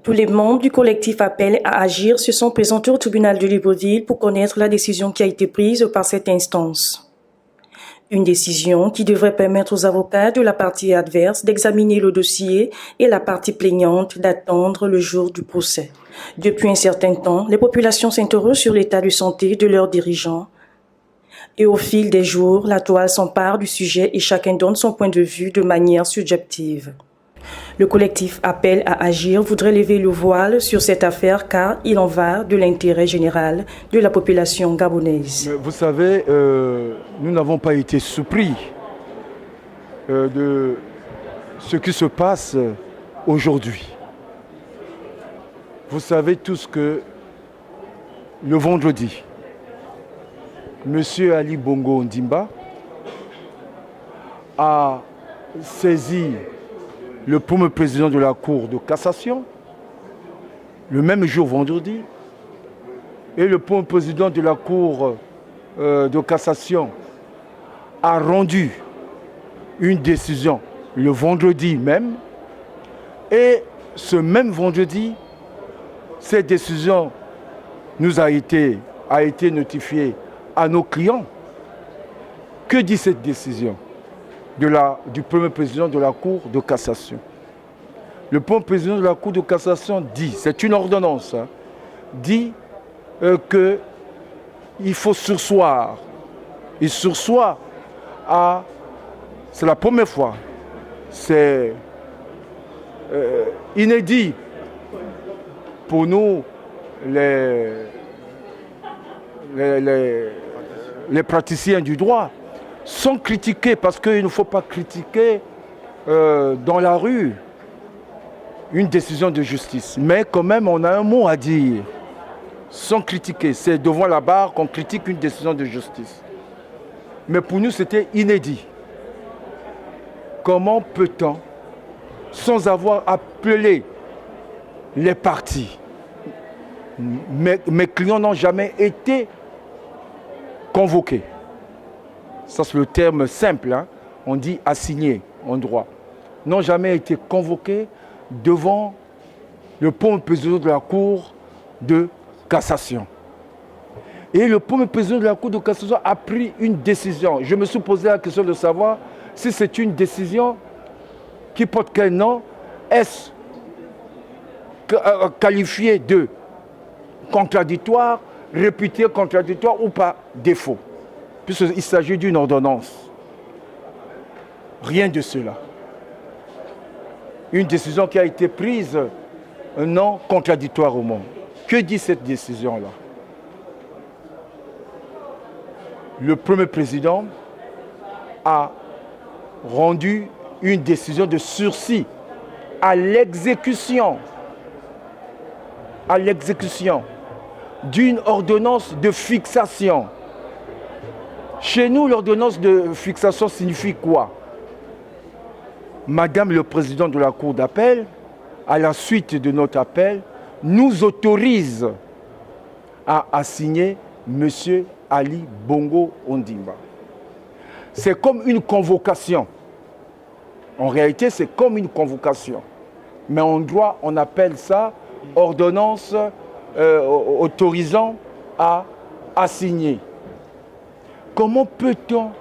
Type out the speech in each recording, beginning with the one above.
Tous les membres du collectif Appel à agir se sont présentés au tribunal de Libreville pour connaître la décision qui a été prise par cette instance. Une décision qui devrait permettre aux avocats de la partie adverse d'examiner le dossier et la partie plaignante d'attendre le jour du procès. Depuis un certain temps, les populations s'interrogent sur l'état de santé de leurs dirigeants. Et au fil des jours, la toile s'empare du sujet et chacun donne son point de vue de manière subjective. Le collectif Appel à agir voudrait lever le voile sur cette affaire car il en va de l'intérêt général de la population gabonaise. Vous savez, nous n'avons pas été surpris de ce qui se passe aujourd'hui. Vous savez tous que le vendredi, M. Ali Bongo Ondimba a saisi le premier président de la Cour de cassation, le même jour vendredi, et le premier président de la Cour de cassation a rendu une décision le vendredi même, et ce même vendredi, cette décision nous a été notifiée à nos clients. Que dit cette décision du premier président de la Cour de cassation? Le premier président de la Cour de cassation dit, c'est une ordonnance, dit qu'il faut surseoir. Il sursoit à... C'est la première fois. C'est inédit pour nous, les praticiens du droit, sont critiqués parce qu'il ne faut pas critiquer dans la rue une décision de justice. Mais quand même, on a un mot à dire. Sont critiqués. C'est devant la barre qu'on critique une décision de justice. Mais pour nous, c'était inédit. Comment peut-on, sans avoir appelé les parties, mes clients n'ont jamais été convoqués. Ça, c'est le terme simple, hein. On dit assigné en droit. N'ont jamais été convoqués devant le premier président de la Cour de cassation. Et le premier président de la Cour de cassation a pris une décision. Je me suis posé la question de savoir si c'est une décision qui porte quel nom. Est-ce qualifié de contradictoire, réputé contradictoire ou pas défaut, puisqu'il s'agit d'une ordonnance. Rien de cela. Une décision qui a été prise non contradictoirement. Que dit cette décision-là? Le premier président a rendu une décision de sursis à l'exécution d'une ordonnance de fixation. Chez nous, l'ordonnance de fixation signifie quoi? Madame le président de la Cour d'appel, à la suite de notre appel, nous autorise à assigner M. Ali Bongo Ondimba. C'est comme une convocation. En réalité, c'est comme une convocation. Mais en droit, on appelle ça ordonnance autorisant à assigner. Comment peut-on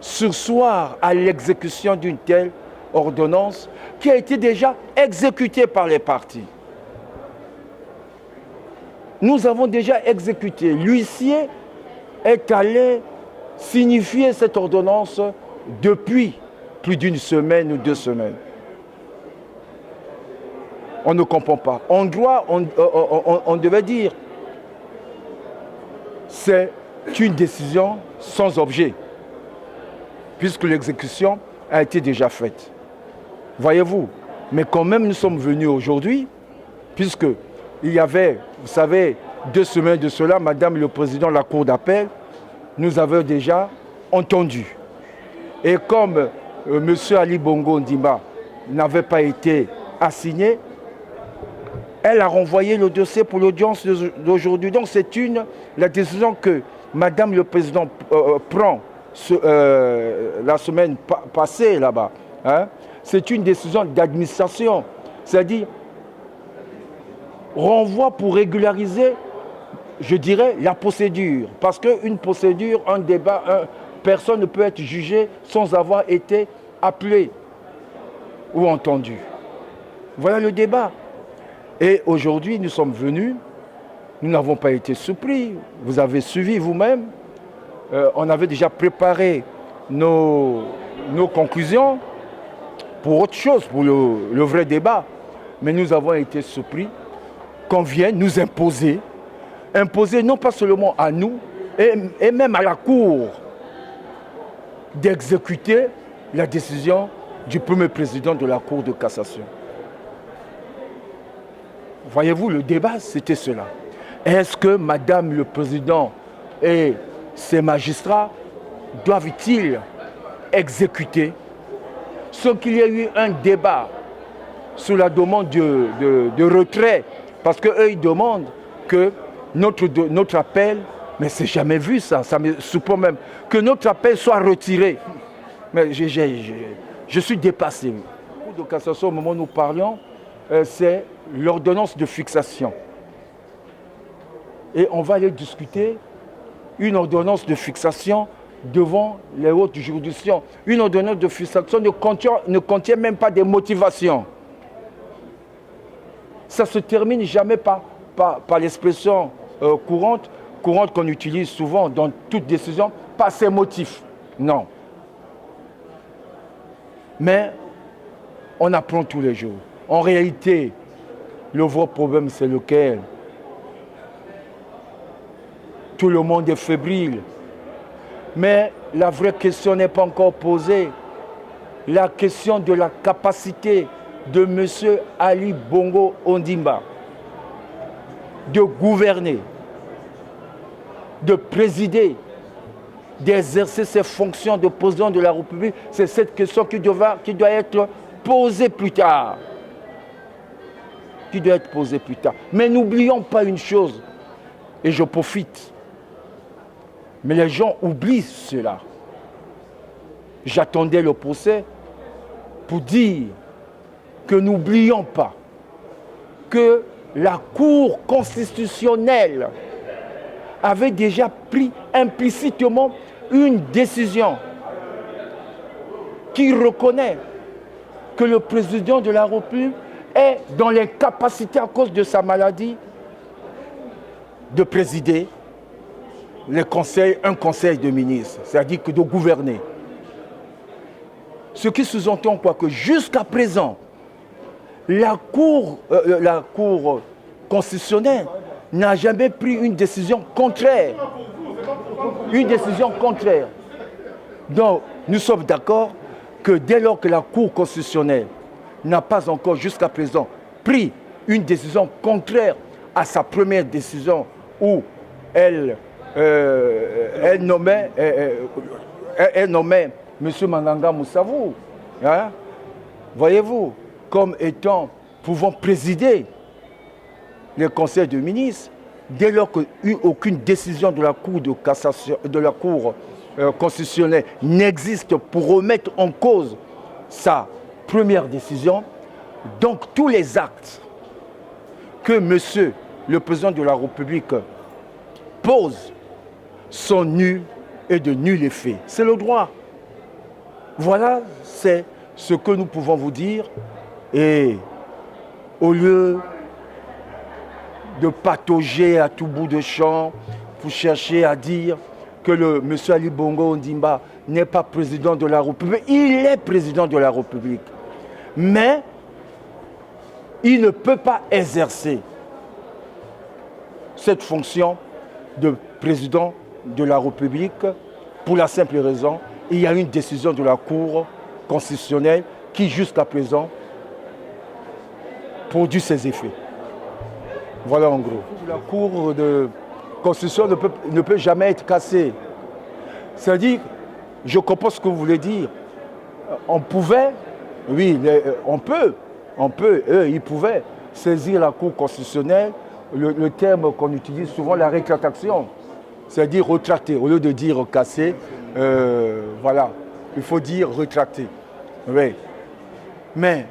surseoir à l'exécution d'une telle ordonnance qui a été déjà exécutée par les parties? Nous avons déjà exécuté. L'huissier est allé signifier cette ordonnance depuis plus d'une semaine ou 2 semaines. On ne comprend pas. En droit, on devait dire c'est une décision sans objet, puisque l'exécution a été déjà faite. Voyez-vous, mais quand même nous sommes venus aujourd'hui, puisque il y avait, vous savez, 2 semaines de cela, Madame le Président de la Cour d'appel nous avait déjà entendu. Et comme M. Ali Bongo Ondimba n'avait pas été assigné, elle a renvoyé le dossier pour l'audience d'aujourd'hui. Donc c'est la décision que Madame le Président prend la semaine passée là-bas. Hein? C'est une décision d'administration. C'est-à-dire, renvoie pour régulariser, je dirais, la procédure. Parce qu'une procédure, un débat, personne ne peut être jugé sans avoir été appelé ou entendu. Voilà le débat. Et aujourd'hui, nous sommes venus, nous n'avons pas été surpris, vous avez suivi vous-même, on avait déjà préparé nos conclusions pour autre chose, pour le vrai débat. Mais nous avons été surpris qu'on vienne nous imposer non pas seulement à nous, et même à la Cour, d'exécuter la décision du premier président de la Cour de cassation. Voyez-vous, le débat, c'était cela. Est-ce que Madame le Président et ses magistrats doivent-ils exécuter sans qu'il y ait eu un débat sur la demande de retrait? Parce qu'eux, ils demandent que notre appel, mais c'est jamais vu ça me surprend même, que notre appel soit retiré. Mais je suis dépassé. La Cour de cassation, au moment où nous parlions, c'est l'ordonnance de fixation. Et on va aller discuter une ordonnance de fixation devant les hautes juridictions. Une ordonnance de fixation ne contient même pas des motivations. Ça ne se termine jamais par l'expression courante qu'on utilise souvent dans toute décision, par ses motifs. Non. Mais on apprend tous les jours. En réalité, le vrai problème, c'est lequel? Tout le monde est fébrile. Mais la vraie question n'est pas encore posée. La question de la capacité de M. Ali Bongo Ondimba de gouverner, de présider, d'exercer ses fonctions de président de la République, c'est cette question qui doit être posée plus tard. Qui doit être posée plus tard. Mais n'oublions pas une chose, et je profite, mais les gens oublient cela. J'attendais le procès pour dire que n'oublions pas que la Cour constitutionnelle avait déjà pris implicitement une décision qui reconnaît que le président de la République est dans l'incapacité à cause de sa maladie de présider un conseil de ministres, c'est-à-dire que de gouverner. Ce qui sous-entend quoi? Que jusqu'à présent, la Cour constitutionnelle n'a jamais pris une décision contraire. Une décision contraire. Donc, nous sommes d'accord que dès lors que la Cour constitutionnelle n'a pas encore jusqu'à présent pris une décision contraire à sa première décision où elle nommait M. Manganga Moussavou, hein, voyez-vous, comme étant, pouvant présider le Conseil de ministres, dès lors qu'aucune décision de la Cour de cassation, de la Cour constitutionnelle n'existe pour remettre en cause sa première décision, donc tous les actes que M. le Président de la République pose sont nuls et de nul effet. C'est le droit. Voilà, c'est ce que nous pouvons vous dire. Et au lieu de patauger à tout bout de champ pour chercher à dire que M. Ali Bongo Ondimba n'est pas président de la République, il est président de la République. Mais il ne peut pas exercer cette fonction de président de la République pour la simple raison qu'il y a une décision de la Cour constitutionnelle qui, jusqu'à présent, produit ses effets. Voilà en gros. La Cour de Constitution ne peut jamais être cassée. C'est-à-dire, je comprends ce que vous voulez dire. On pouvait, oui, on peut, eux, ils pouvaient saisir la Cour constitutionnelle, le terme qu'on utilise souvent, la rétractation. C'est-à-dire retracter, au lieu de dire casser, voilà, il faut dire retracter. Oui. Mais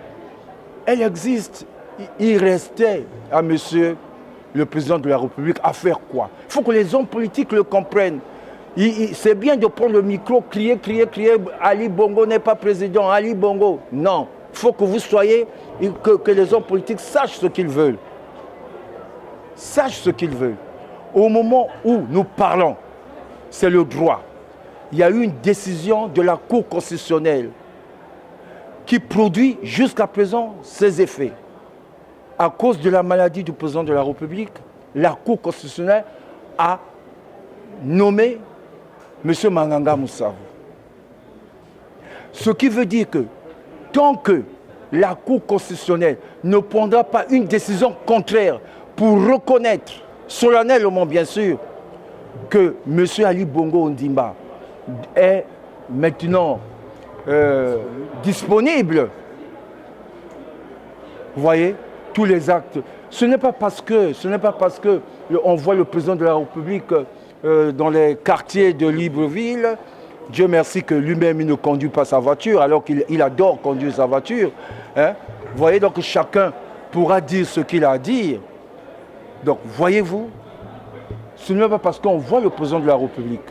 elle existe il restait à monsieur le président de la République à faire quoi? Il faut que les hommes politiques le comprennent. C'est bien de prendre le micro, crier, Ali Bongo n'est pas président, Ali Bongo. Non, il faut que vous soyez, que les hommes politiques sachent ce qu'ils veulent. Sachent ce qu'ils veulent. Au moment où nous parlons, c'est le droit. Il y a eu une décision de la Cour constitutionnelle qui produit jusqu'à présent ses effets. À cause de la maladie du président de la République, la Cour constitutionnelle a nommé M. Manganga Moussavu. Ce qui veut dire que tant que la Cour constitutionnelle ne prendra pas une décision contraire pour reconnaître, solennellement bien sûr, que M. Ali Bongo Ondimba est maintenant disponible, vous voyez, tous les actes. Ce n'est pas parce que on voit le président de la République dans les quartiers de Libreville. Dieu merci que lui-même il ne conduit pas sa voiture alors qu'il adore conduire sa voiture. Hein? Vous voyez, donc chacun pourra dire ce qu'il a à dire. Donc voyez-vous, ce n'est pas parce qu'on voit le président de la République